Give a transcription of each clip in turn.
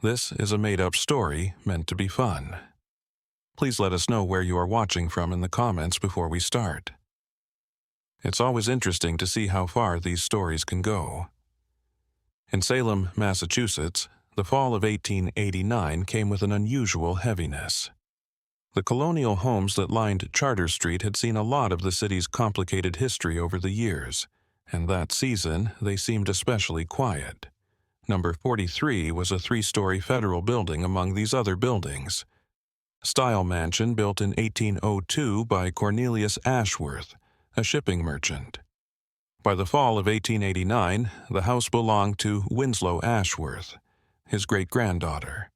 This is a made-up story meant to be fun. Please let us know where you are watching from in the comments before we start. It's always interesting to see how far these stories can go. In Salem, Massachusetts, the fall of 1889 came with an unusual heaviness. The colonial homes that lined Charter Street had seen a lot of the city's complicated history over the years, and that season they seemed especially quiet. Number 43 was a three-story federal building among these other buildings. Style mansion built in 1802 by Cornelius Ashwood, a shipping merchant. By the fall of 1889, the house belonged to Winslow Ashworth, his great-granddaughter.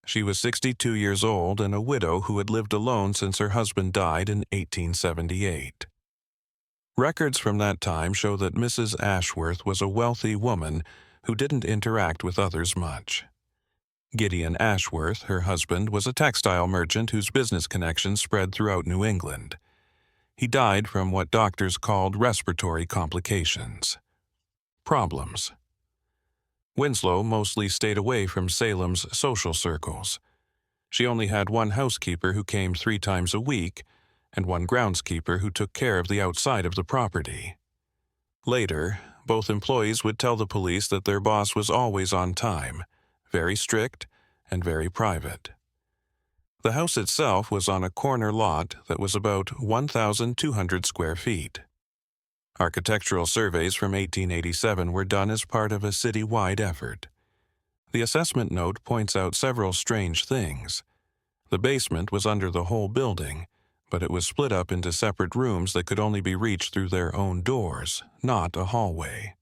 She was 62 years old and a widow who had lived alone since her husband died in 1878. Records from that time show that Mrs. Ashworth was a wealthy woman who didn't interact with others much. Gideon Ashworth, her husband, was a textile merchant whose business connections spread throughout New England. He died from what doctors called respiratory complications. Problems. Winslow mostly stayed away from Salem's social circles. She only had one housekeeper who came 3 times a week and one groundskeeper who took care of the outside of the property. Later, both employees would tell the police that their boss was always on time, very strict, and very private. The house itself was on a corner lot that was about 1,200 square feet. Architectural surveys from 1887 were done as part of a city-wide effort. The assessment note points out several strange things. The basement was under the whole building, but it was split up into separate rooms that could only be reached through their own doors, not a hallway.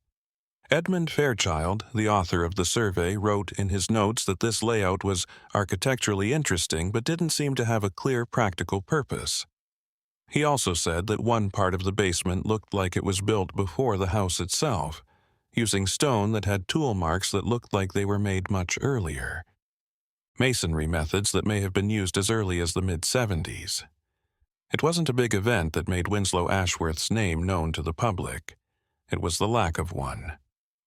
Edmund Fairchild, the author of the survey, wrote in his notes that this layout was architecturally interesting but didn't seem to have a clear practical purpose. He also said that one part of the basement looked like it was built before the house itself, using stone that had tool marks that looked like they were made much earlier. Masonry methods that may have been used as early as the mid-70s. It wasn't a big event that made Winslow Ashworth's name known to the public. It was the lack of one.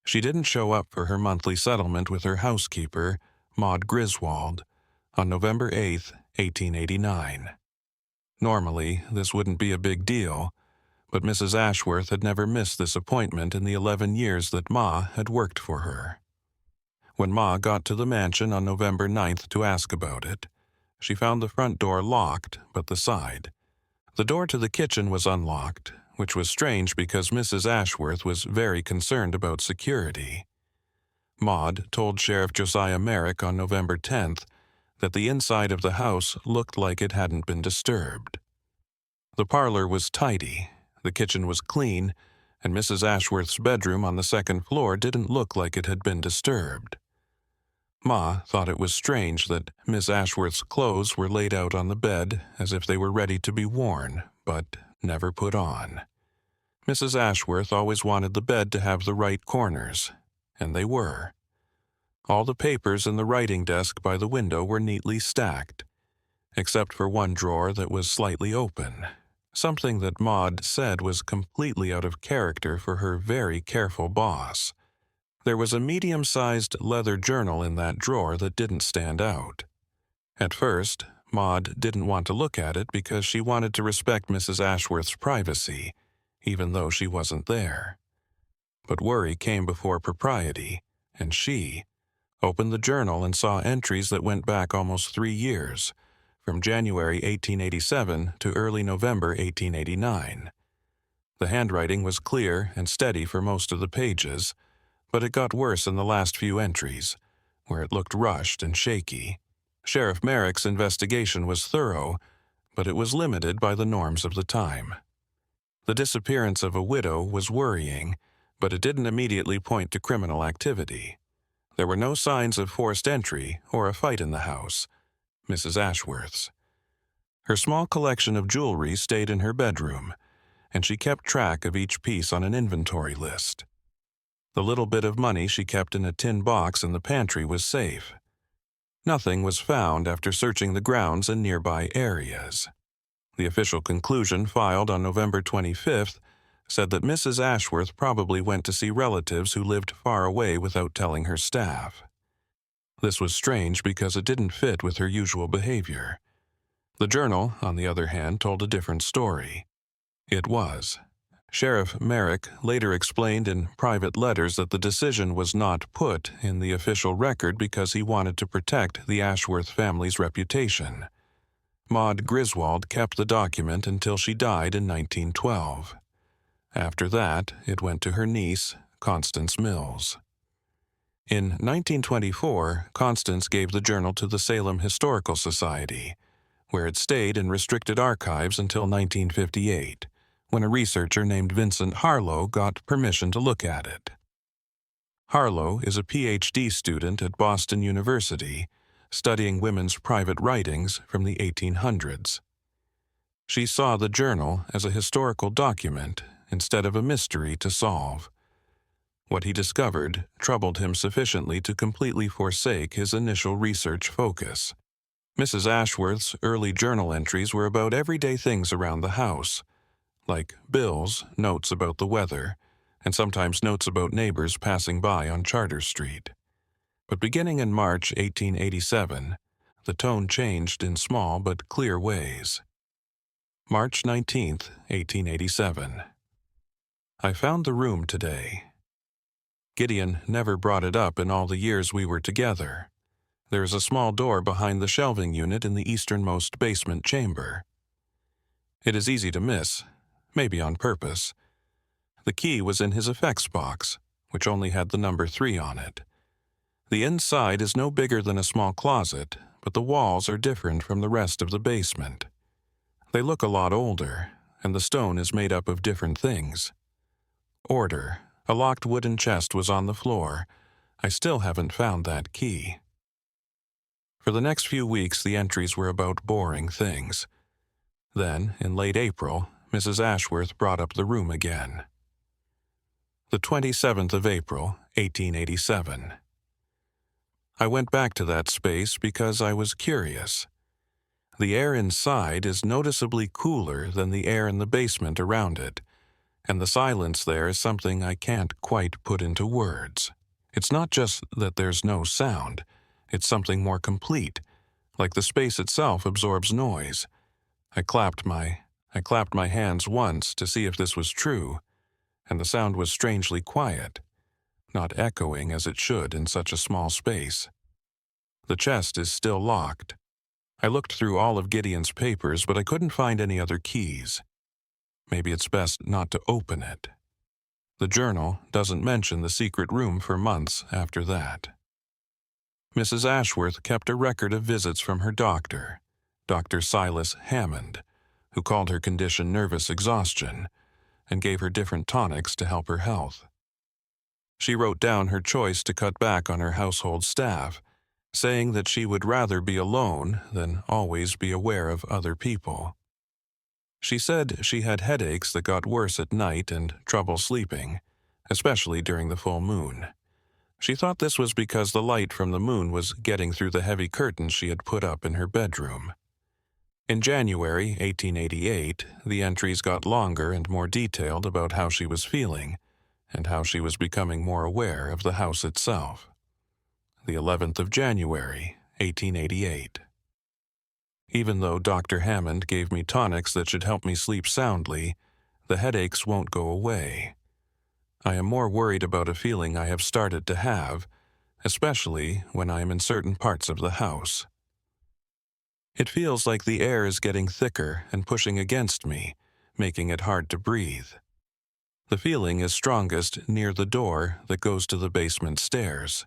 She didn't show up for her monthly settlement with her housekeeper, Maud Griswold, on November 8, 1889. Normally, this wouldn't be a big deal, but Mrs. Ashworth had never missed this appointment in the 11 years that Ma had worked for her. When Ma got to the mansion on November 9th to ask about it, she found the front door locked, but the side. The door to the kitchen was unlocked, which was strange because Mrs. Ashworth was very concerned about security. Maud told Sheriff Josiah Merrick on November 10th that the inside of the house looked like it hadn't been disturbed. The parlor was tidy, the kitchen was clean, and Mrs. Ashworth's bedroom on the second floor didn't look like it had been disturbed. Ma thought it was strange that Miss Ashworth's clothes were laid out on the bed as if they were ready to be worn, but never put on. Mrs. Ashworth always wanted the bed to have the right corners, and they were. All the papers in the writing desk by the window were neatly stacked, except for one drawer that was slightly open, something that Maud said was completely out of character for her very careful boss. There was a medium-sized leather journal in that drawer that didn't stand out. At first, Maud didn't want to look at it because she wanted to respect Mrs. Ashworth's privacy, even though she wasn't there. But worry came before propriety, and she opened the journal and saw entries that went back almost 3 years, from January 1887 to early November 1889. The handwriting was clear and steady for most of the pages, but it got worse in the last few entries, where it looked rushed and shaky. Sheriff Merrick's investigation was thorough, but it was limited by the norms of the time. The disappearance of a widow was worrying, but it didn't immediately point to criminal activity. There were no signs of forced entry or a fight in the house, Mrs. Ashworth's. Her small collection of jewelry stayed in her bedroom, and she kept track of each piece on an inventory list. The little bit of money she kept in a tin box in the pantry was safe. Nothing was found after searching the grounds and nearby areas. The official conclusion filed on November 25th said that Mrs. Ashworth probably went to see relatives who lived far away without telling her staff. This was strange because it didn't fit with her usual behavior. The journal, on the other hand, told a different story. It was. Sheriff Merrick later explained in private letters that the decision was not put in the official record because he wanted to protect the Ashworth family's reputation. Maud Griswold kept the document until she died in 1912. After that, it went to her niece, Constance Mills. In 1924, Constance gave the journal to the Salem Historical Society, where it stayed in restricted archives until 1958, when a researcher named Vincent Harlow got permission to look at it. Harlow is a PhD student at Boston University, studying women's private writings from the 1800s. She saw the journal as a historical document instead of a mystery to solve. What he discovered troubled him sufficiently to completely forsake his initial research focus. Mrs. Ashworth's early journal entries were about everyday things around the house, like bills, notes about the weather, and sometimes notes about neighbors passing by on Charter Street. But beginning in March 1887, the tone changed in small but clear ways. March 19, 1887. I found the room today. Gideon never brought it up in all the years we were together. There is a small door behind the shelving unit in the easternmost basement chamber. It is easy to miss, maybe on purpose. The key was in his effects box, which only had the number 3 on it. The inside is no bigger than a small closet, but the walls are different from the rest of the basement. They look a lot older, and the stone is made up of different things. Order. A locked wooden chest was on the floor. I still haven't found that key. For the next few weeks, the entries were about boring things. Then, in late April, Mrs. Ashworth brought up the room again. The 27th of April, 1887. I went back to that space because I was curious. The air inside is noticeably cooler than the air in the basement around it, and the silence there is something I can't quite put into words. It's not just that there's no sound, it's something more complete, like the space itself absorbs noise. I clapped my hands once to see if this was true, and the sound was strangely quiet, not echoing as it should in such a small space. The chest is still locked. I looked through all of Gideon's papers, but I couldn't find any other keys. Maybe it's best not to open it. The journal doesn't mention the secret room for months after that. Mrs. Ashworth kept a record of visits from her doctor, Dr. Silas Hammond, who called her condition nervous exhaustion and gave her different tonics to help her health. She wrote down her choice to cut back on her household staff, saying that she would rather be alone than always be aware of other people. She said she had headaches that got worse at night and trouble sleeping, especially during the full moon. She thought this was because the light from the moon was getting through the heavy curtains she had put up in her bedroom. In January 1888, the entries got longer and more detailed about how she was feeling and how she was becoming more aware of the house itself. The 11th of January, 1888. Even though Dr. Hammond gave me tonics that should help me sleep soundly, the headaches won't go away. I am more worried about a feeling I have started to have, especially when I am in certain parts of the house. It feels like the air is getting thicker and pushing against me, making it hard to breathe. The feeling is strongest near the door that goes to the basement stairs.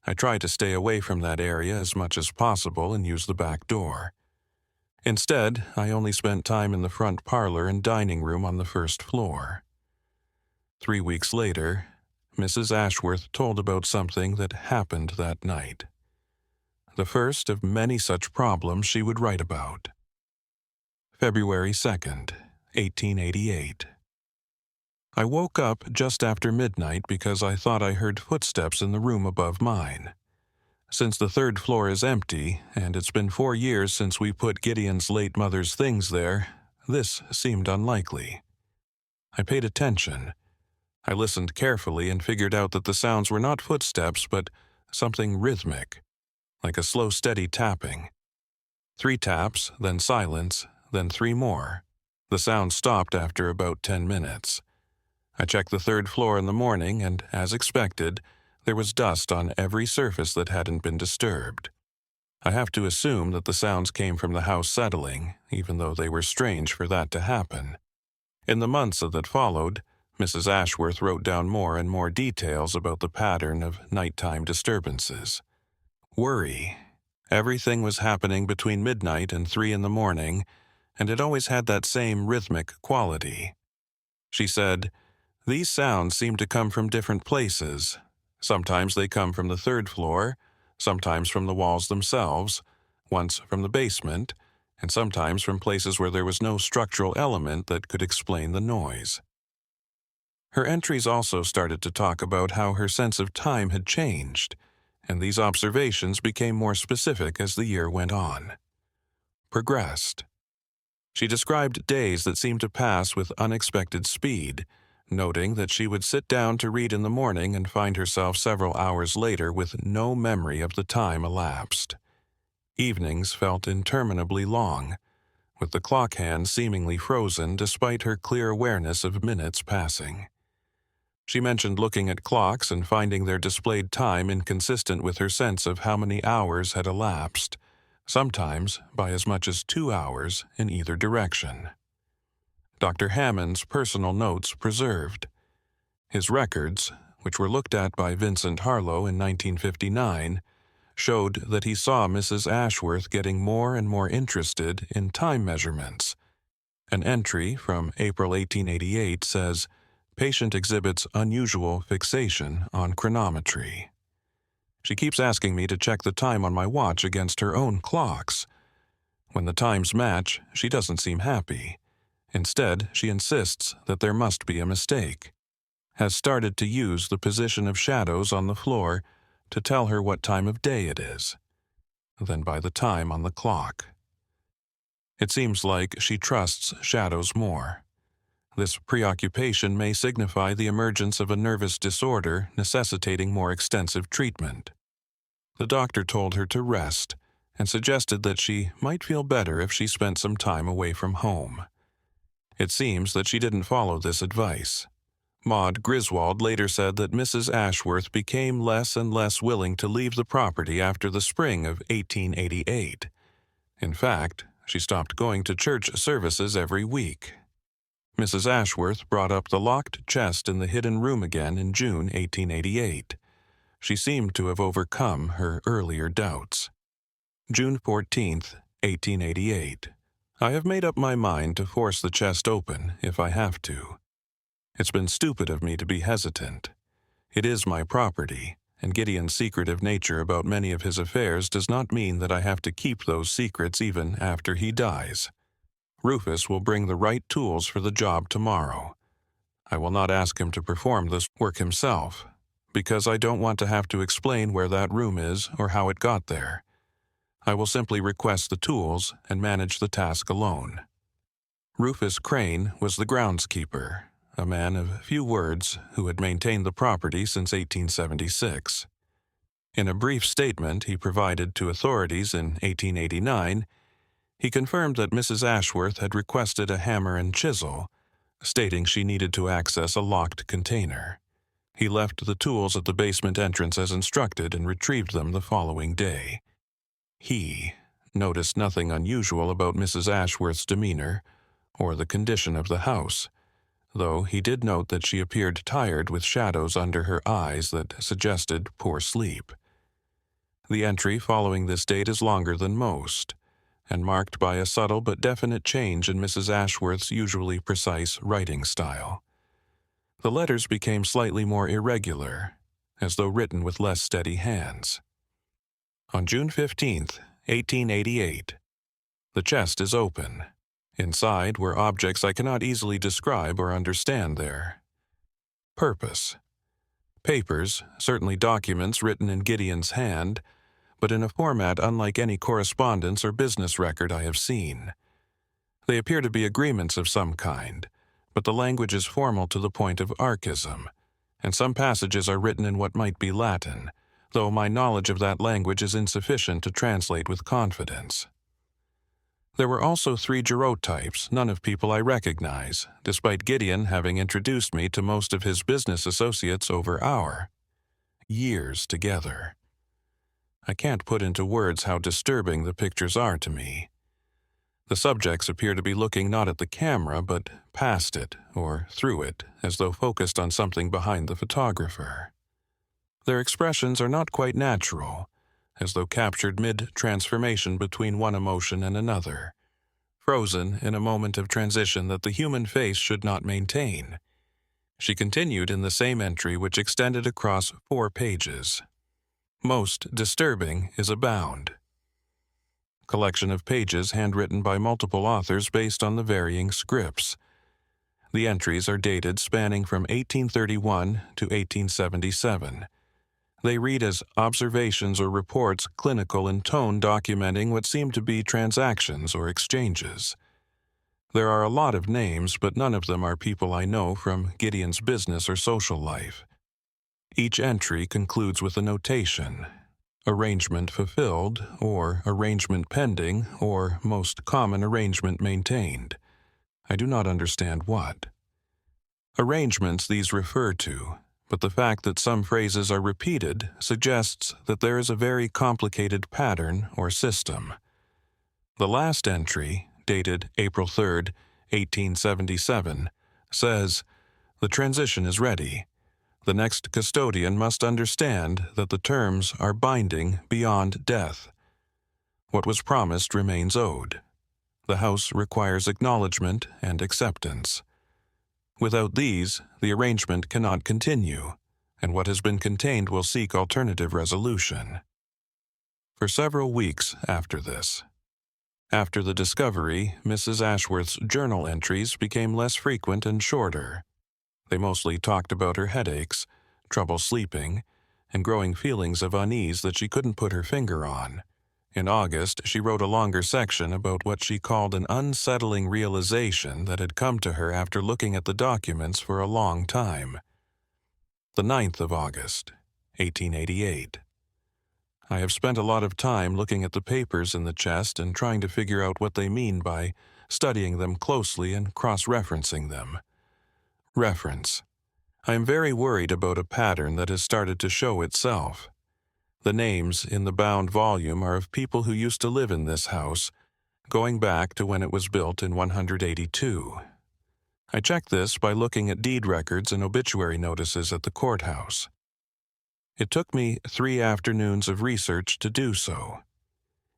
I try to stay away from that area as much as possible and use the back door. Instead, I only spent time in the front parlor and dining room on the first floor. 3 weeks later, Mrs. Ashworth told about something that happened that night. The first of many such problems she would write about. February 2nd, 1888. I woke up just after midnight because I thought I heard footsteps in the room above mine. Since the 3rd floor is empty, and it's been 4 years since we put Gideon's late mother's things there, this seemed unlikely. I paid attention. I listened carefully and figured out that the sounds were not footsteps, but something rhythmic, like a slow, steady tapping. 3 taps, then silence, then 3 more. The sound stopped after about 10 minutes. I checked the 3rd floor in the morning, and, as expected, there was dust on every surface that hadn't been disturbed. I have to assume that the sounds came from the house settling, even though they were strange for that to happen. In the months that followed, Mrs. Ashworth wrote down more and more details about the pattern of nighttime disturbances. Worry. Everything was happening between midnight and 3 in the morning, and it always had that same rhythmic quality. She said, "These sounds seem to come from different places. Sometimes they come from the 3rd floor, sometimes from the walls themselves, once from the basement, and sometimes from places where there was no structural element that could explain the noise." Her entries also started to talk about how her sense of time had changed, and these observations became more specific as the year went on. Progressed. She described days that seemed to pass with unexpected speed, noting that she would sit down to read in the morning and find herself several hours later with no memory of the time elapsed. Evenings felt interminably long, with the clock hand seemingly frozen despite her clear awareness of minutes passing. She mentioned looking at clocks and finding their displayed time inconsistent with her sense of how many hours had elapsed, sometimes by as much as 2 hours in either direction. Dr. Hammond's personal notes preserved. His records, which were looked at by Vincent Harlow in 1959, showed that he saw Mrs. Ashworth getting more and more interested in time measurements. An entry from April 1888 says, "Patient exhibits unusual fixation on chronometry." She keeps asking me to check the time on my watch against her own clocks. When the times match, she doesn't seem happy. Instead, she insists that there must be a mistake. Has started to use the position of shadows on the floor to tell her what time of day it is, then by the time on the clock. It seems like she trusts shadows more. This preoccupation may signify the emergence of a nervous disorder necessitating more extensive treatment. The doctor told her to rest and suggested that she might feel better if she spent some time away from home. It seems that she didn't follow this advice. Maud Griswold later said that Mrs. Ashworth became less and less willing to leave the property after the spring of 1888. In fact, she stopped going to church services every week. Mrs. Ashworth brought up the locked chest in the hidden room again in June 1888. She seemed to have overcome her earlier doubts. June 14, 1888. I have made up my mind to force the chest open if I have to. It's been stupid of me to be hesitant. It is my property, and Gideon's secretive nature about many of his affairs does not mean that I have to keep those secrets even after he dies. Rufus will bring the right tools for the job tomorrow. I will not ask him to perform this work himself, because I don't want to have to explain where that room is or how it got there. I will simply request the tools and manage the task alone. Rufus Crane was the groundskeeper, a man of few words who had maintained the property since 1876. In a brief statement he provided to authorities in 1889, he confirmed that Mrs. Ashworth had requested a hammer and chisel, stating she needed to access a locked container. He left the tools at the basement entrance as instructed and retrieved them the following day. He noticed nothing unusual about Mrs. Ashworth's demeanor or the condition of the house, though he did note that she appeared tired with shadows under her eyes that suggested poor sleep. The entry following this date is longer than most, and marked by a subtle but definite change in Mrs. Ashworth's usually precise writing style. The letters became slightly more irregular, as though written with less steady hands. On June 15, 1888, the chest is open. Inside were objects I cannot easily describe or understand there. Purpose. Papers, certainly documents written in Gideon's hand, but in a format unlike any correspondence or business record I have seen. They appear to be agreements of some kind, but the language is formal to the point of archaism, and some passages are written in what might be Latin, though my knowledge of that language is insufficient to translate with confidence. There were also 3 gerotypes, none of people I recognize, despite Gideon having introduced me to most of his business associates over our years together. I can't put into words how disturbing the pictures are to me. The subjects appear to be looking not at the camera, but past it or through it, as though focused on something behind the photographer. Their expressions are not quite natural, as though captured mid-transformation between one emotion and another, frozen in a moment of transition that the human face should not maintain. She continued in the same entry, which extended across 4 pages. Most disturbing is abound. Collection of pages handwritten by multiple authors based on the varying scripts. The entries are dated spanning from 1831 to 1877. They read as observations or reports clinical in tone, documenting what seem to be transactions or exchanges. There are a lot of names, but none of them are people I know from Gideon's business or social life. Each entry concludes with a notation: arrangement fulfilled, or arrangement pending, or most common arrangement maintained. I do not understand what. Arrangements these refer to, but the fact that some phrases are repeated suggests that there is a very complicated pattern or system. The last entry, dated April 3, 1877, says, "The transition is ready. The next custodian must understand that the terms are binding beyond death. What was promised remains owed. The house requires acknowledgement and acceptance. Without these, the arrangement cannot continue, and what has been contained will seek alternative resolution." For several weeks after this. After the discovery, Mrs. Ashworth's journal entries became less frequent and shorter. They mostly talked about her headaches, trouble sleeping, and growing feelings of unease that she couldn't put her finger on. In August, she wrote a longer section about what she called an unsettling realization that had come to her after looking at the documents for a long time. The 9th of August, 1888. I have spent a lot of time looking at the papers in the chest and trying to figure out what they mean by studying them closely and cross-referencing them. Reference. I am very worried about a pattern that has started to show itself. The names in the bound volume are of people who used to live in this house, going back to when it was built in 182. I checked this by looking at deed records and obituary notices at the courthouse. It took me 3 afternoons of research to do so.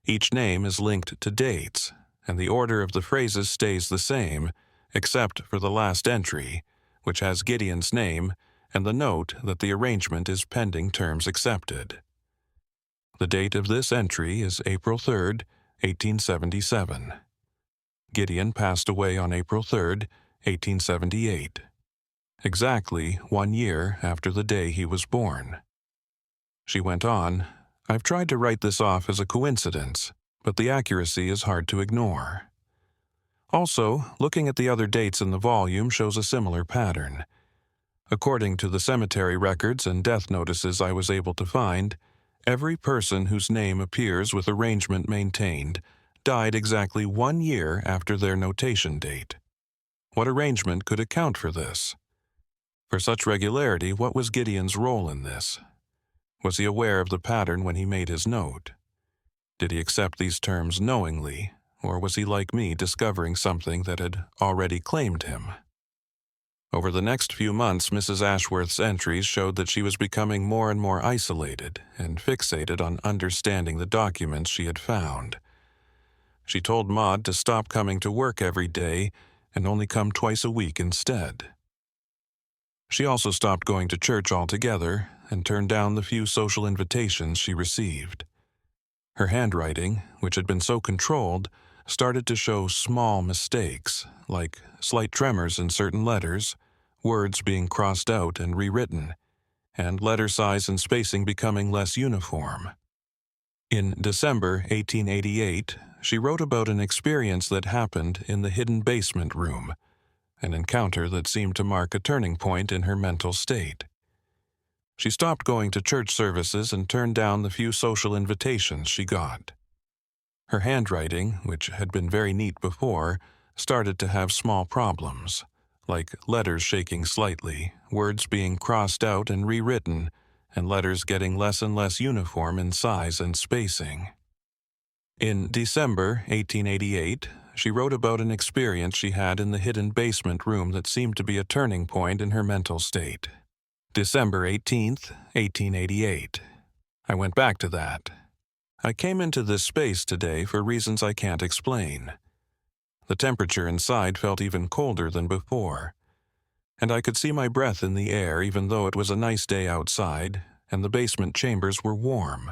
Each name is linked to dates, and the order of the phrases stays the same, except for the last entry, which has Gideon's name and the note that the arrangement is pending terms accepted. The date of this entry is April 3, 1877. Gideon passed away on April 3, 1878. Exactly 1 year after the day he was born. She went on, "I've tried to write this off as a coincidence, but the accuracy is hard to ignore." Also, looking at the other dates in the volume shows a similar pattern. According to the cemetery records and death notices I was able to find, every person whose name appears with arrangement maintained died exactly 1 year after their notation date. What arrangement could account for this? For such regularity, what was Gideon's role in this? Was he aware of the pattern when he made his note? Did he accept these terms knowingly, or was he like me discovering something that had already claimed him? Over the next few months, Mrs. Ashworth's entries showed that she was becoming more and more isolated and fixated on understanding the documents she had found. She told Maud to stop coming to work every day and only come twice a week instead. She also stopped going to church altogether and turned down the few social invitations she received. Her handwriting, which had been so controlled, started to show small mistakes, like slight tremors in certain letters, words being crossed out and rewritten, and letter size and spacing becoming less uniform. In December 1888, she wrote about an experience that happened in the hidden basement room, an encounter that seemed to mark a turning point in her mental state. She stopped going to church services and turned down the few social invitations she got. Her handwriting, which had been very neat before, started to have small problems, like letters shaking slightly, words being crossed out and rewritten, and letters getting less and less uniform in size and spacing. In December 1888, she wrote about an experience she had in the hidden basement room that seemed to be a turning point in her mental state. December 18th, 1888. I went back to that. I came into this space today for reasons I can't explain. The temperature inside felt even colder than before, and I could see my breath in the air even though it was a nice day outside and the basement chambers were warm.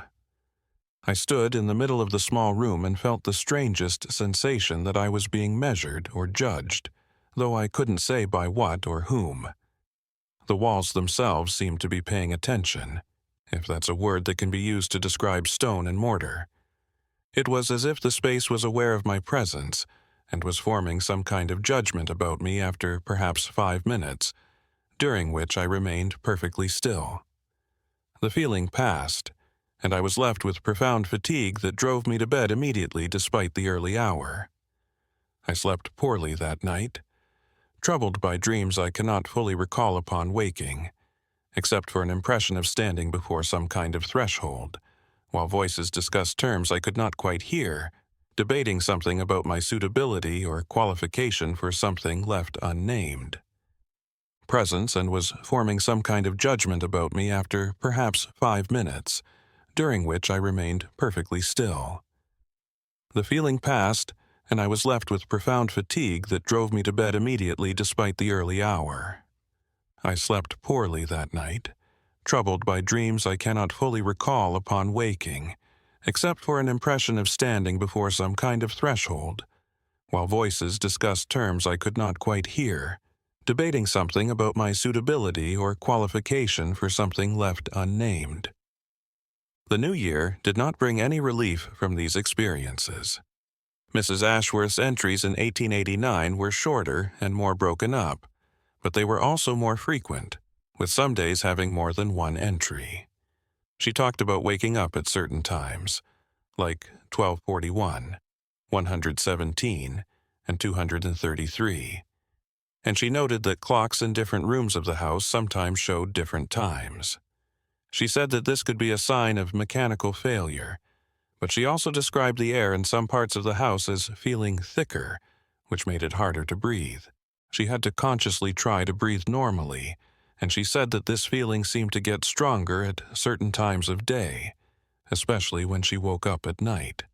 I stood in the middle of the small room and felt the strangest sensation that I was being measured or judged, though I couldn't say by what or whom. The walls themselves seemed to be paying attention, if that's a word that can be used to describe stone and mortar. It was as if the space was aware of my presence and was forming some kind of judgment about me after perhaps 5 minutes, during which I remained perfectly still. The feeling passed, and I was left with profound fatigue that drove me to bed immediately despite the early hour. I slept poorly that night, troubled by dreams I cannot fully recall upon waking, except for an impression of standing before some kind of threshold, while voices discussed terms I could not quite hear, debating something about my suitability or qualification for something left unnamed. Presence, and was forming some kind of judgment about me after perhaps 5 minutes, during which I remained perfectly still. The feeling passed, and I was left with profound fatigue that drove me to bed immediately despite the early hour. I slept poorly that night, troubled by dreams I cannot fully recall upon waking, except for an impression of standing before some kind of threshold, while voices discussed terms I could not quite hear, debating something about my suitability or qualification for something left unnamed. The new year did not bring any relief from these experiences. Mrs. Ashworth's entries in 1889 were shorter and more broken up, but they were also more frequent, with some days having more than one entry. She talked about waking up at certain times, like 12:41, 117, and 233, and she noted that clocks in different rooms of the house sometimes showed different times. She said that this could be a sign of mechanical failure, but she also described the air in some parts of the house as feeling thicker, which made it harder to breathe. She had to consciously try to breathe normally, and she said that this feeling seemed to get stronger at certain times of day, especially when she woke up at night.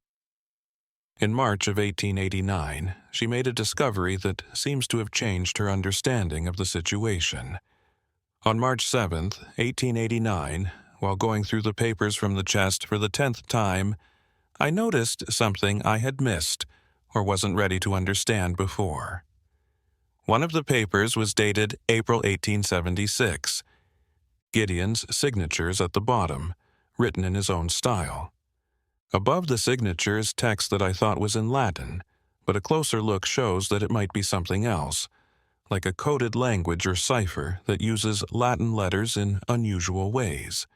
In March of 1889, she made a discovery that seems to have changed her understanding of the situation. On March 7, 1889, while going through the papers from the chest for the 10th time, I noticed something I had missed or wasn't ready to understand before. One of the papers was dated April 1876. Gideon's signature's at the bottom, written in his own style. Above the signature is text that I thought was in Latin, but a closer look shows that it might be something else, like a coded language or cipher that uses Latin letters in unusual ways.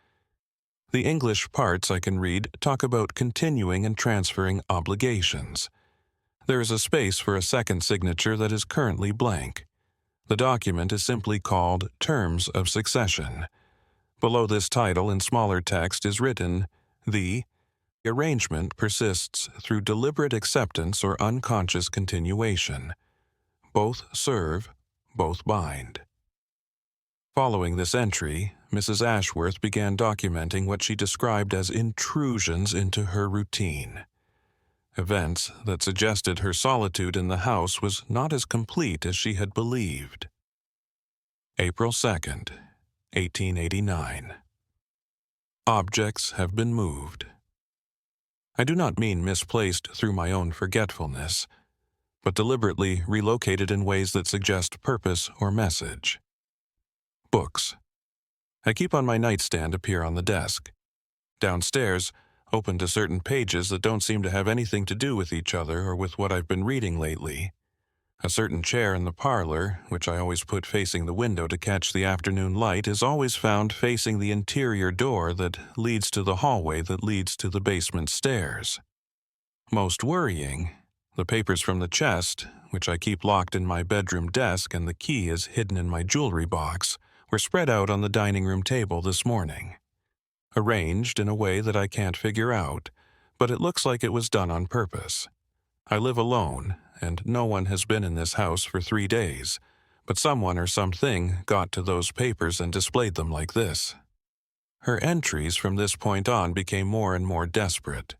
The English parts I can read talk about continuing and transferring obligations. There is a space for a second signature that is currently blank. The document is simply called Terms of Succession. Below this title in smaller text is written, The arrangement persists through deliberate acceptance or unconscious continuation. Both serve, both bind. Following this entry, Mrs. Ashworth began documenting what she described as intrusions into her routine. Events that suggested her solitude in the house was not as complete as she had believed. April 2nd, 1889. Objects have been moved. I do not mean misplaced through my own forgetfulness, but deliberately relocated in ways that suggest purpose or message. Books I keep on my nightstand appear on the desk. Downstairs, open to certain pages that don't seem to have anything to do with each other or with what I've been reading lately. A certain chair in the parlor, which I always put facing the window to catch the afternoon light, is always found facing the interior door that leads to the hallway that leads to the basement stairs. Most worrying, the papers from the chest, which I keep locked in my bedroom desk and the key is hidden in my jewelry box, were spread out on the dining room table this morning. Arranged in a way that I can't figure out, but it looks like it was done on purpose. I live alone, and no one has been in this house for 3 days, but someone or something got to those papers and displayed them like this. Her entries from this point on became more and more desperate.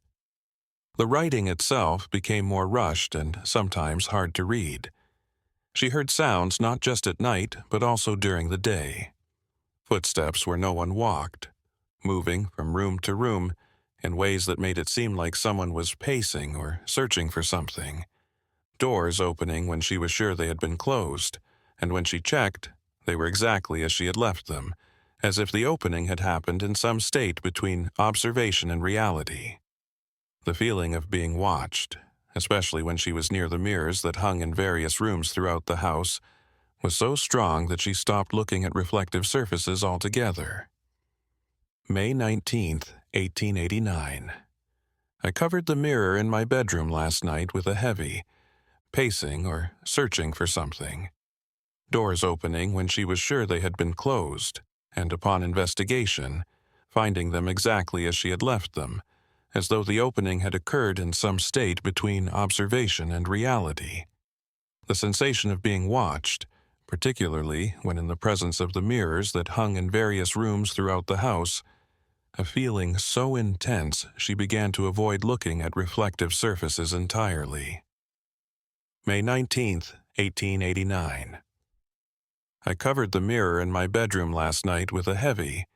The writing itself became more rushed and sometimes hard to read. She heard sounds not just at night, but also during the day. Footsteps where no one walked, moving from room to room in ways that made it seem like someone was pacing or searching for something. Doors opening when she was sure they had been closed, and when she checked, they were exactly as she had left them, as if the opening had happened in some state between observation and reality. The feeling of being watched, especially when she was near the mirrors that hung in various rooms throughout the house, was so strong that she stopped looking at reflective surfaces altogether. May 19th, 1889. I covered the mirror in my bedroom last night with a heavy, pacing or searching for something. Doors opening when she was sure they had been closed, and upon investigation, finding them exactly as she had left them, as though the opening had occurred in some state between observation and reality. The sensation of being watched, particularly when in the presence of the mirrors that hung in various rooms throughout the house, a feeling so intense she began to avoid looking at reflective surfaces entirely. May 19th, 1889. I covered the mirror in my bedroom last night with a heavy.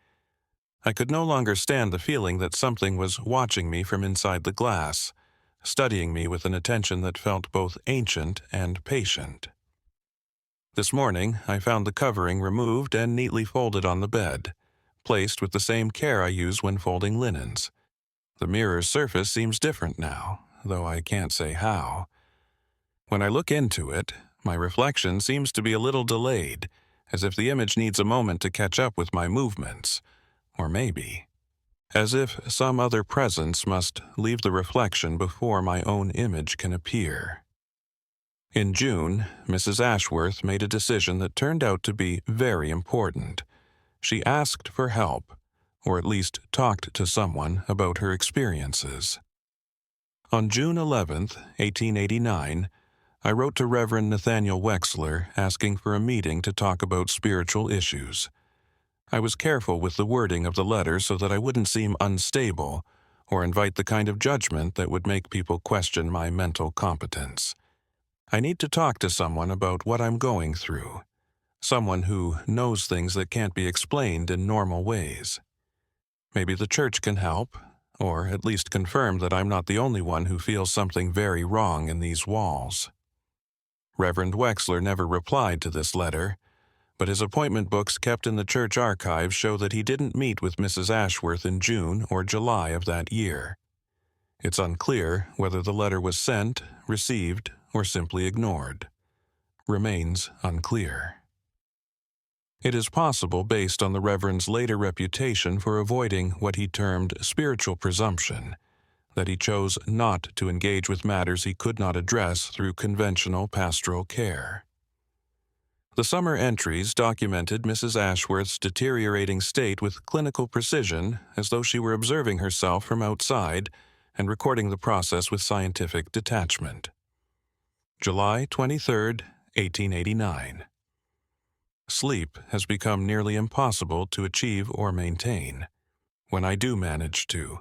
I could no longer stand the feeling that something was watching me from inside the glass, studying me with an attention that felt both ancient and patient. This morning, I found the covering removed and neatly folded on the bed, placed with the same care I use when folding linens. The mirror's surface seems different now, though I can't say how. When I look into it, my reflection seems to be a little delayed, as if the image needs a moment to catch up with my movements, or maybe, as if some other presence must leave the reflection before my own image can appear. In June, Mrs. Ashworth made a decision that turned out to be very important. She asked for help, or at least talked to someone about her experiences. On June 11th, 1889, I wrote to Reverend Nathaniel Wexler asking for a meeting to talk about spiritual issues. I was careful with the wording of the letter so that I wouldn't seem unstable or invite the kind of judgment that would make people question my mental competence. I need to talk to someone about what I'm going through. Someone who knows things that can't be explained in normal ways. Maybe the church can help, or at least confirm that I'm not the only one who feels something very wrong in these walls. Reverend Wexler never replied to this letter, but his appointment books kept in the church archives show that he didn't meet with Mrs. Ashworth in June or July of that year. It's unclear whether the letter was sent, received, or simply ignored. Remains unclear. It is possible, based on the Reverend's later reputation for avoiding what he termed spiritual presumption, that he chose not to engage with matters he could not address through conventional pastoral care. The summer entries documented Mrs. Ashworth's deteriorating state with clinical precision, as though she were observing herself from outside and recording the process with scientific detachment. July 23rd, 1889. Sleep has become nearly impossible to achieve or maintain. When I do manage to,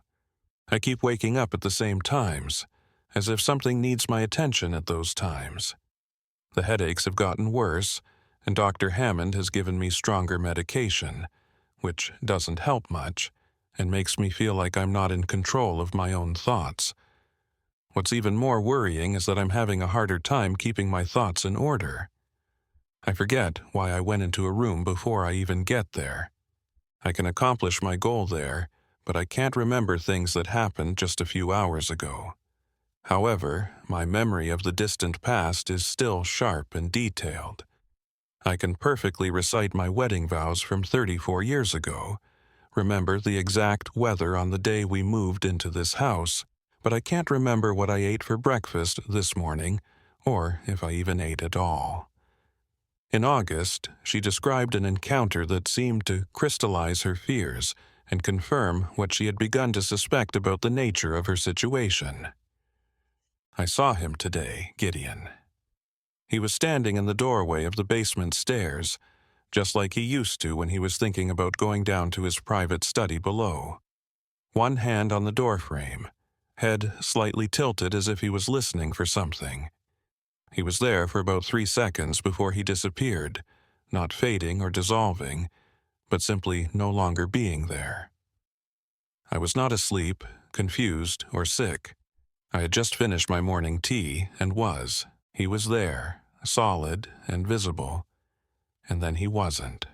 I keep waking up at the same times, as if something needs my attention at those times. The headaches have gotten worse, and Dr. Hammond has given me stronger medication, which doesn't help much, and makes me feel like I'm not in control of my own thoughts. What's even more worrying is that I'm having a harder time keeping my thoughts in order. I forget why I went into a room before I even get there. I can accomplish my goal there, but I can't remember things that happened just a few hours ago. However, my memory of the distant past is still sharp and detailed. I can perfectly recite my wedding vows from 34 years ago, remember the exact weather on the day we moved into this house, but I can't remember what I ate for breakfast this morning, or if I even ate at all. In August, she described an encounter that seemed to crystallize her fears and confirm what she had begun to suspect about the nature of her situation. I saw him today, Gideon. He was standing in the doorway of the basement stairs, just like he used to when he was thinking about going down to his private study below. One hand on the doorframe, head slightly tilted as if he was listening for something. He was there for about 3 seconds before he disappeared, not fading or dissolving, but simply no longer being there. I was not asleep, confused, or sick. I had just finished my morning tea and was. He was there, solid and visible, and then he wasn't.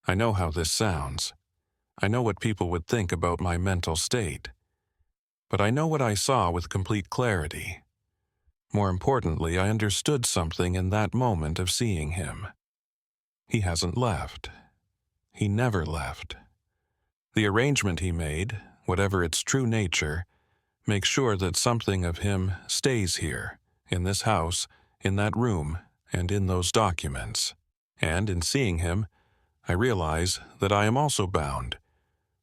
I know how this sounds. I know what people would think about my mental state. But I know what I saw with complete clarity. More importantly, I understood something in that moment of seeing him. He hasn't left. He never left. The arrangement he made, whatever its true nature, makes sure that something of him stays here, in this house, in that room, and in those documents. And in seeing him, I realize that I am also bound,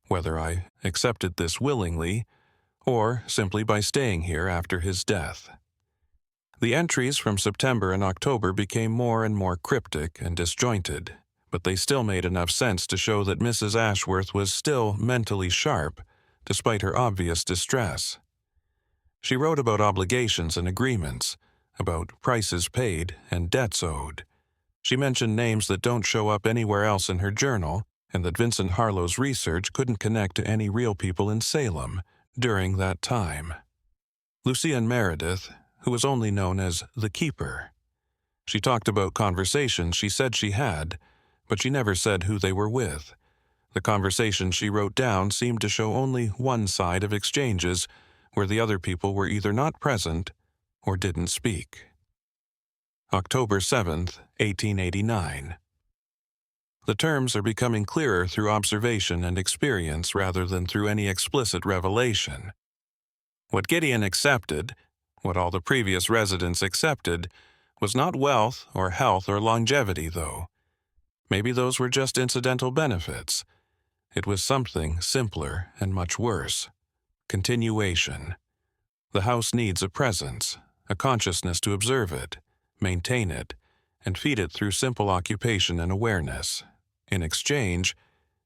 whether I accepted this willingly or simply by staying here after his death. The entries from September and October became more and more cryptic and disjointed, but they still made enough sense to show that Mrs. Ashworth was still mentally sharp, despite her obvious distress. She wrote about obligations and agreements, about prices paid and debts owed. She mentioned names that don't show up anywhere else in her journal, and that Vincent Harlow's research couldn't connect to any real people in Salem during that time. Lucien Meredith, who was only known as the Keeper. She talked about conversations she said she had, but she never said who they were with. The conversations she wrote down seemed to show only one side of exchanges, where the other people were either not present or didn't speak. October 7th, 1889. The terms are becoming clearer through observation and experience rather than through any explicit revelation. What Gideon accepted, what all the previous residents accepted, was not wealth or health or longevity, though. Maybe those were just incidental benefits. It was something simpler and much worse. Continuation. The house needs a presence, a consciousness to observe it, maintain it, and feed it through simple occupation and awareness. In exchange,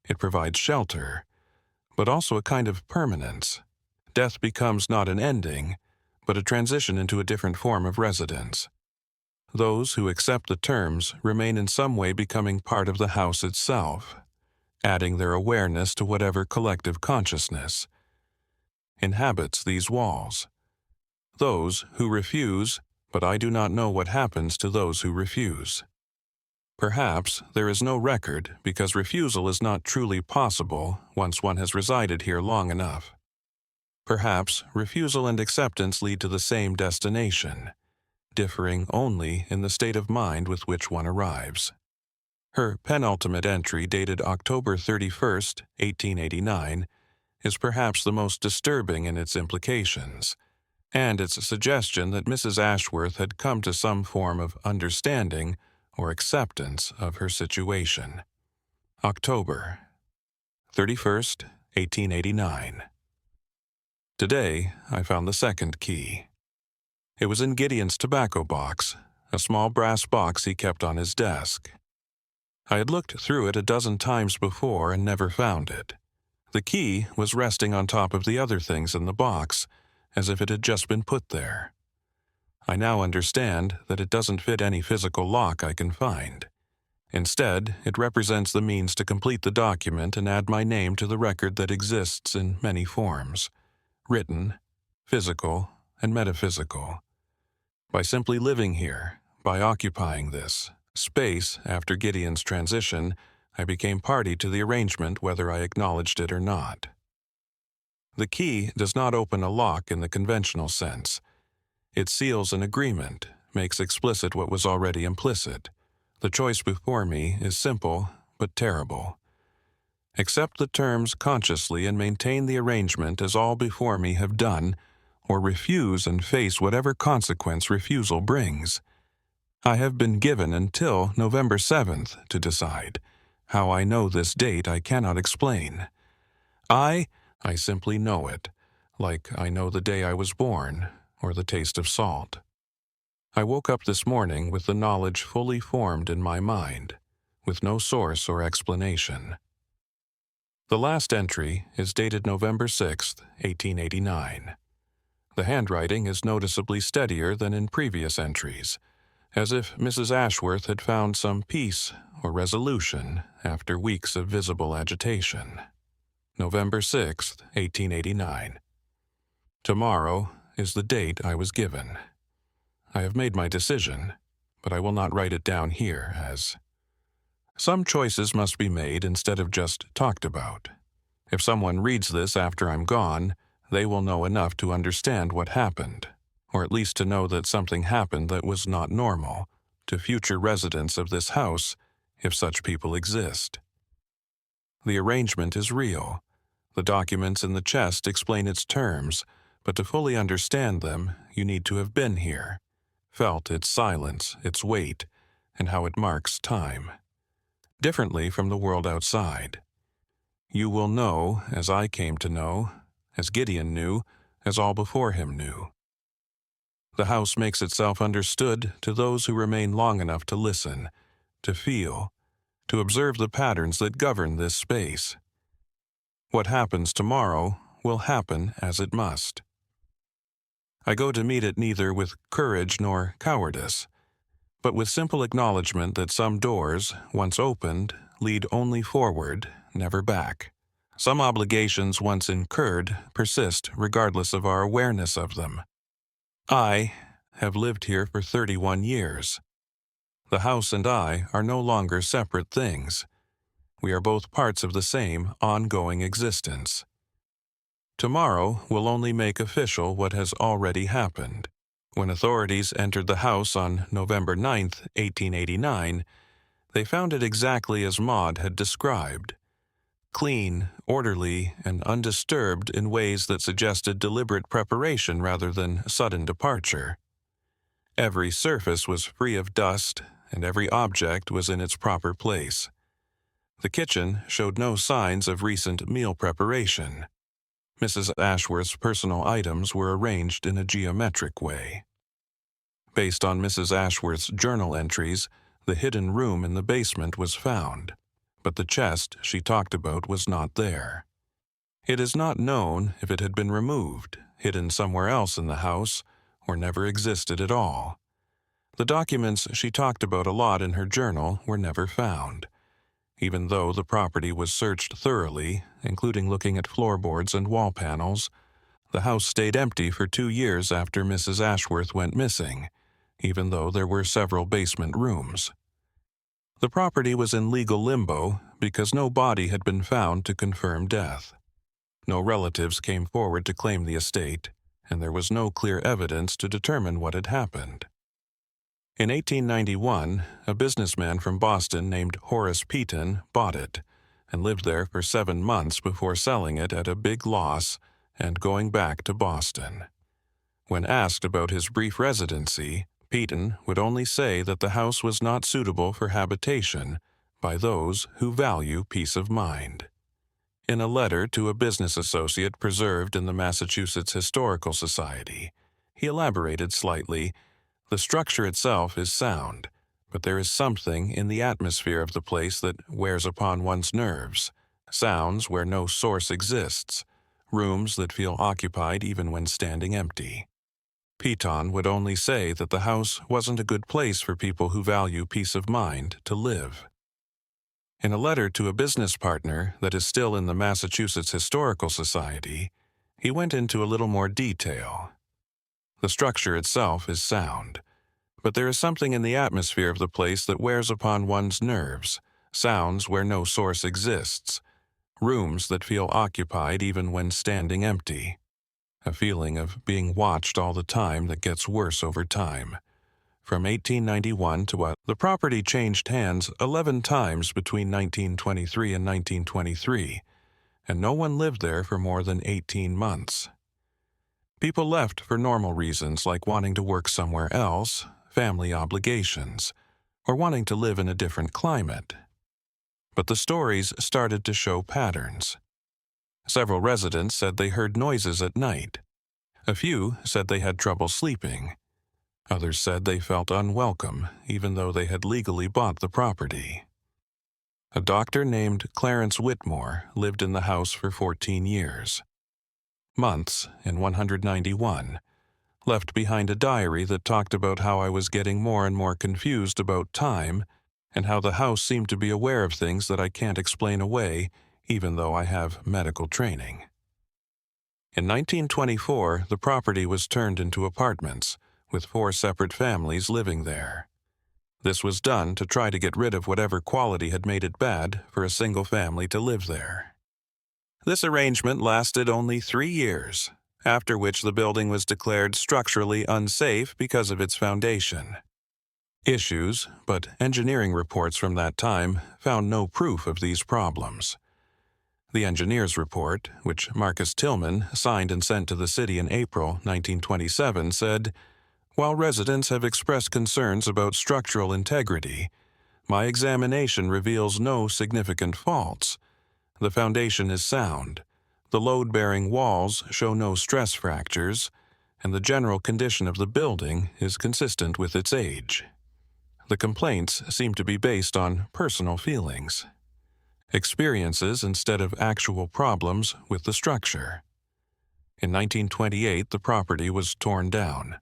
it provides shelter, but also a kind of permanence. Death becomes not an ending, but a transition into a different form of residence. Those who accept the terms remain in some way becoming part of the house itself, adding their awareness to whatever collective consciousness inhabits these walls. Those who refuse, but I do not know what happens to those who refuse. Perhaps there is no record because refusal is not truly possible once one has resided here long enough. Perhaps refusal and acceptance lead to the same destination, differing only in the state of mind with which one arrives. Her penultimate entry, dated October 31st, 1889, is perhaps the most disturbing in its implications, and its suggestion that Mrs. Ashworth had come to some form of understanding or acceptance of her situation. October 31st, 1889. Today, I found the second key. It was in Gideon's tobacco box, a small brass box he kept on his desk. I had looked through it a dozen times before and never found it. The key was resting on top of the other things in the box, as if it had just been put there. I now understand that it doesn't fit any physical lock I can find. Instead, it represents the means to complete the document and add my name to the record that exists in many forms: written, physical, and metaphysical. By simply living here, by occupying this space after Gideon's transition, I became party to the arrangement whether I acknowledged it or not. The key does not open a lock in the conventional sense. It seals an agreement, makes explicit what was already implicit. The choice before me is simple, but terrible. Accept the terms consciously and maintain the arrangement as all before me have done, or refuse and face whatever consequence refusal brings. I have been given until November 7th to decide. How I know this date I cannot explain. I simply know it, like I know the day I was born, or the taste of salt. I woke up this morning with the knowledge fully formed in my mind, with no source or explanation. The last entry is dated November 6th, 1889. The handwriting is noticeably steadier than in previous entries, as if Mrs. Ashworth had found some peace or resolution after weeks of visible agitation. November 6th, 1889. Tomorrow is the date I was given. I have made my decision, but I will not write it down here as some choices must be made instead of just talked about. If someone reads this after I'm gone, they will know enough to understand what happened, or at least to know that something happened that was not normal to future residents of this house, if such people exist. The arrangement is real. The documents in the chest explain its terms, but to fully understand them, you need to have been here, felt its silence, its weight, and how it marks time. Differently from the world outside. You will know, as I came to know, as Gideon knew, as all before him knew. The house makes itself understood to those who remain long enough to listen, to feel, to observe the patterns that govern this space. What happens tomorrow will happen as it must. I go to meet it neither with courage nor cowardice, but with simple acknowledgement that some doors, once opened, lead only forward, never back. Some obligations once incurred persist regardless of our awareness of them. I have lived here for 31 years. The house and I are no longer separate things. We are both parts of the same ongoing existence. Tomorrow will only make official what has already happened. When authorities entered the house on November 9th, 1889, they found it exactly as Maud had described. Clean, orderly, and undisturbed in ways that suggested deliberate preparation rather than sudden departure. Every surface was free of dust, and every object was in its proper place. The kitchen showed no signs of recent meal preparation. Mrs. Ashworth's personal items were arranged in a geometric way. Based on Mrs. Ashworth's journal entries, the hidden room in the basement was found, but the chest she talked about was not there. It is not known if it had been removed, hidden somewhere else in the house, or never existed at all. The documents she talked about a lot in her journal were never found. Even though the property was searched thoroughly, including looking at floorboards and wall panels, the house stayed empty for 2 years after Mrs. Ashworth went missing, even though there were several basement rooms. The property was in legal limbo because no body had been found to confirm death. No relatives came forward to claim the estate, and there was no clear evidence to determine what had happened. In 1891, a businessman from Boston named Horace Peaton bought it and lived there for 7 months before selling it at a big loss and going back to Boston. When asked about his brief residency, Peaton would only say that the house was not suitable for habitation by those who value peace of mind. In a letter to a business associate preserved in the Massachusetts Historical Society, he elaborated slightly. The structure itself is sound, but there is something in the atmosphere of the place that wears upon one's nerves, sounds where no source exists, rooms that feel occupied even when standing empty. Peaton would only say that the house wasn't a good place for people who value peace of mind to live. In a letter to a business partner that is still in the Massachusetts Historical Society, he went into a little more detail. The structure itself is sound, but there is something in the atmosphere of the place that wears upon one's nerves, sounds where no source exists, rooms that feel occupied even when standing empty, a feeling of being watched all the time that gets worse over time. From 1891 to what? The property changed hands 11 times between 1923 and 1923, and no one lived there for more than 18 months. People left for normal reasons like wanting to work somewhere else, family obligations, or wanting to live in a different climate. But the stories started to show patterns. Several residents said they heard noises at night. A few said they had trouble sleeping. Others said they felt unwelcome, even though they had legally bought the property. A doctor named Clarence Whitmore lived in the house for 14 years. Months in 191, left behind a diary that talked about how I was getting more and more confused about time and how the house seemed to be aware of things that I can't explain away, even though I have medical training. In 1924, the property was turned into apartments, with 4 separate families living there. This was done to try to get rid of whatever quality had made it bad for a single family to live there. This arrangement lasted only 3 years, after which the building was declared structurally unsafe because of its foundation. Issues, but engineering reports from that time found no proof of these problems. The engineer's report, which Marcus Tillman signed and sent to the city in April 1927, said, "While residents have expressed concerns about structural integrity, my examination reveals no significant faults. The foundation is sound, the load-bearing walls show no stress fractures, and the general condition of the building is consistent with its age." The complaints seem to be based on personal feelings, experiences instead of actual problems with the structure. In 1928, the property was torn down.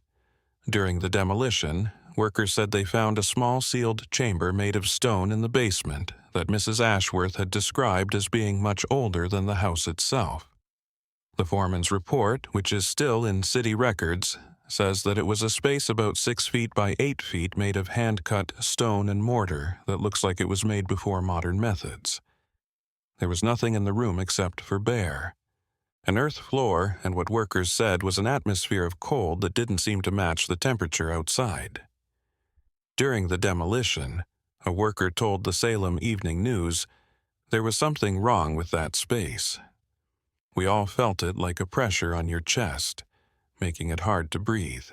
During the demolition, workers said they found a small sealed chamber made of stone in the basement that Mrs. Ashworth had described as being much older than the house itself. The foreman's report, which is still in city records, says that it was a space about 6 feet by 8 feet made of hand-cut stone and mortar that looks like it was made before modern methods. There was nothing in the room except for bare. An earth floor and what workers said was an atmosphere of cold that didn't seem to match the temperature outside. During the demolition, a worker told the Salem Evening News there was something wrong with that space. We all felt it like a pressure on your chest, making it hard to breathe.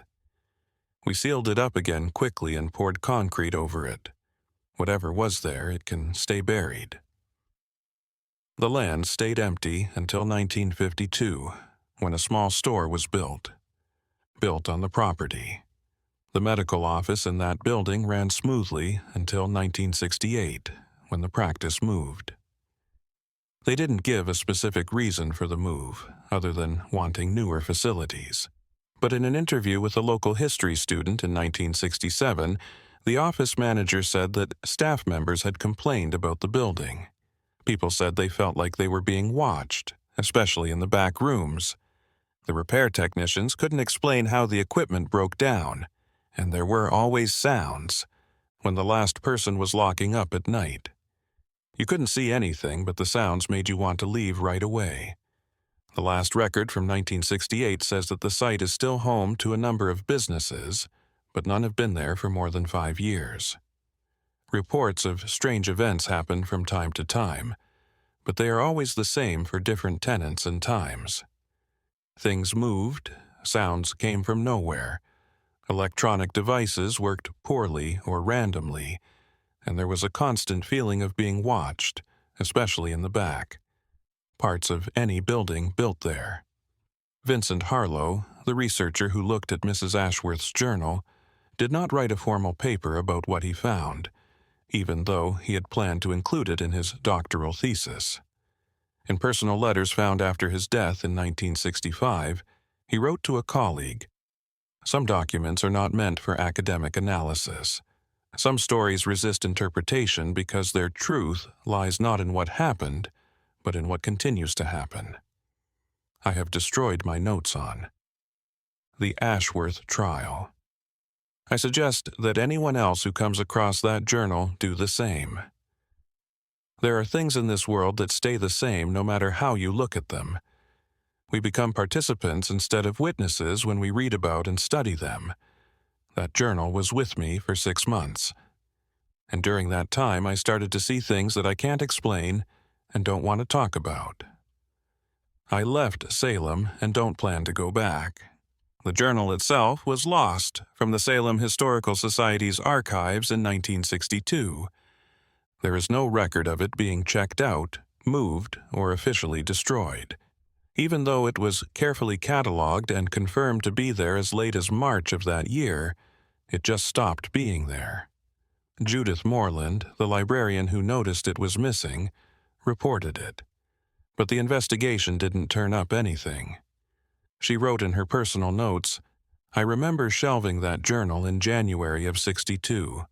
We sealed it up again quickly and poured concrete over it. Whatever was there, it can stay buried. The land stayed empty until 1952, when a small store was built on the property. The medical office in that building ran smoothly until 1968, when the practice moved. They didn't give a specific reason for the move, other than wanting newer facilities. But in an interview with a local history student in 1967, the office manager said that staff members had complained about the building. People said they felt like they were being watched, especially in the back rooms. The repair technicians couldn't explain how the equipment broke down, and there were always sounds when the last person was locking up at night. You couldn't see anything, but the sounds made you want to leave right away. The last record from 1968 says that the site is still home to a number of businesses, but none have been there for more than 5 years. Reports of strange events happen from time to time, but they are always the same for different tenants and times. Things moved, sounds came from nowhere, electronic devices worked poorly or randomly, and there was a constant feeling of being watched, especially in the back. Parts of any building built there. Vincent Harlow, the researcher who looked at Mrs. Ashworth's journal, did not write a formal paper about what he found, even though he had planned to include it in his doctoral thesis. In personal letters found after his death in 1965, he wrote to a colleague, "Some documents are not meant for academic analysis. Some stories resist interpretation because their truth lies not in what happened, but in what continues to happen." I have destroyed my notes on the Ashworth trial. I suggest that anyone else who comes across that journal do the same. There are things in this world that stay the same no matter how you look at them. We become participants instead of witnesses when we read about and study them. That journal was with me for 6 months. And during that time, I started to see things that I can't explain and don't want to talk about. I left Salem and don't plan to go back. The journal itself was lost from the Salem Historical Society's archives in 1962. There is no record of it being checked out, moved, or officially destroyed. Even though it was carefully cataloged and confirmed to be there as late as March of that year, it just stopped being there. Judith Moreland, the librarian who noticed it was missing, reported it. But the investigation didn't turn up anything. She wrote in her personal notes, "I remember shelving that journal in January of '62.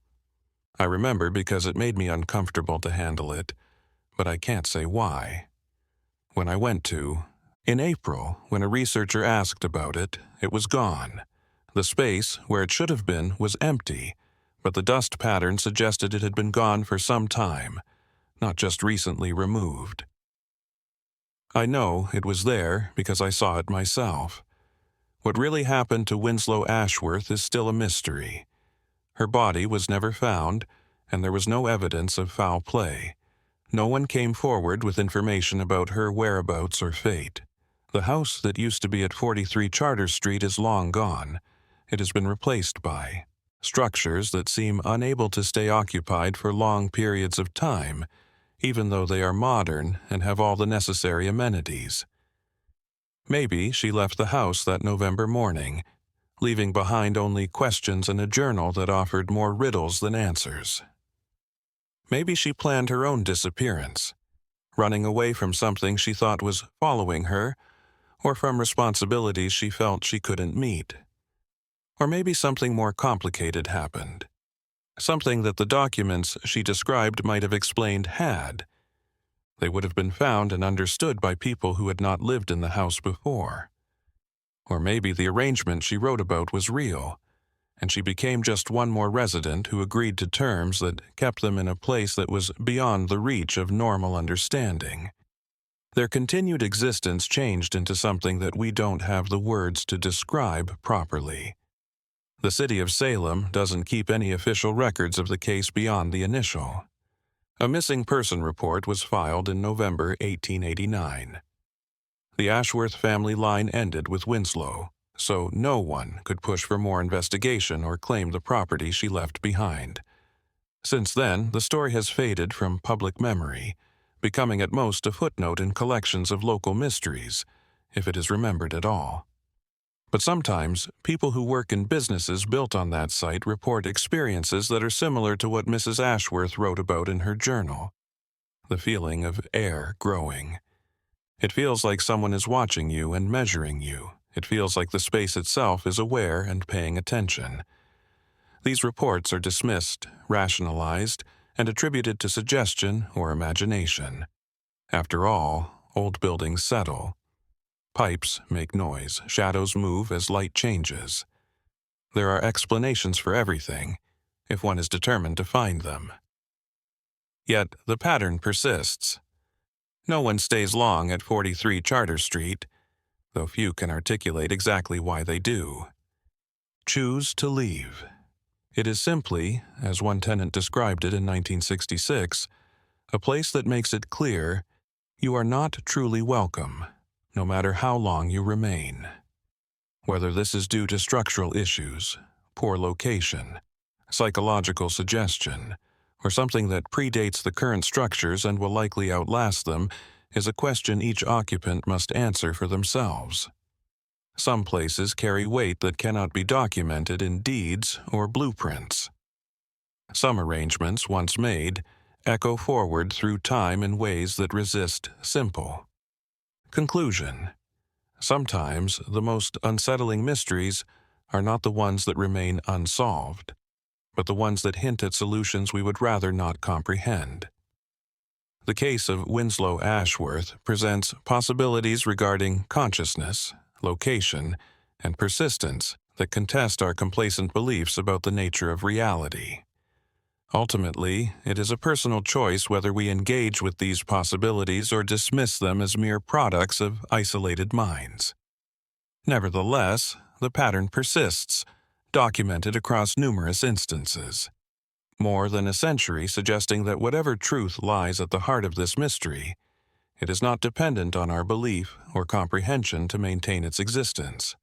I remember because it made me uncomfortable to handle it, but I can't say why. When I went to, in April, when a researcher asked about it, it was gone. The space where it should have been was empty, but the dust pattern suggested it had been gone for some time, not just recently removed. I know it was there because I saw it myself. What really happened to Winslow Ashworth is still a mystery. Her body was never found, and there was no evidence of foul play. No one came forward with information about her whereabouts or fate. The house that used to be at 43 Charter Street is long gone. It has been replaced by structures that seem unable to stay occupied for long periods of time, even though they are modern and have all the necessary amenities. Maybe she left the house that November morning, leaving behind only questions and a journal that offered more riddles than answers. Maybe she planned her own disappearance, running away from something she thought was following her, or from responsibilities she felt she couldn't meet. Or maybe something more complicated happened. Something that the documents she described might have explained had. They would have been found and understood by people who had not lived in the house before. Or maybe the arrangement she wrote about was real, and she became just one more resident who agreed to terms that kept them in a place that was beyond the reach of normal understanding. Their continued existence changed into something that we don't have the words to describe properly. The city of Salem doesn't keep any official records of the case beyond the initial. A missing person report was filed in November 1889. The Ashworth family line ended with Winslow, so no one could push for more investigation or claim the property she left behind. Since then, the story has faded from public memory, becoming at most a footnote in collections of local mysteries, if it is remembered at all. But sometimes, people who work in businesses built on that site report experiences that are similar to what Mrs. Ashworth wrote about in her journal. The feeling of air growing. It feels like someone is watching you and measuring you. It feels like the space itself is aware and paying attention. These reports are dismissed, rationalized, and attributed to suggestion or imagination. After all, old buildings settle. Pipes make noise, shadows move as light changes. There are explanations for everything, if one is determined to find them. Yet the pattern persists. No one stays long at 43 Charter Street, though few can articulate exactly why they do. Choose to leave. It is simply, as one tenant described it in 1966, a place that makes it clear you are not truly welcome, no matter how long you remain. Whether this is due to structural issues, poor location, psychological suggestion, or something that predates the current structures and will likely outlast them, is a question each occupant must answer for themselves. Some places carry weight that cannot be documented in deeds or blueprints. Some arrangements, once made, echo forward through time in ways that resist simple. Conclusion. Sometimes the most unsettling mysteries are not the ones that remain unsolved, but the ones that hint at solutions we would rather not comprehend. The case of Winslow Ashworth presents possibilities regarding consciousness, location, and persistence that contest our complacent beliefs about the nature of reality. Ultimately, it is a personal choice whether we engage with these possibilities or dismiss them as mere products of isolated minds. Nevertheless, the pattern persists, documented across numerous instances. More than a century suggesting that whatever truth lies at the heart of this mystery, it is not dependent on our belief or comprehension to maintain its existence.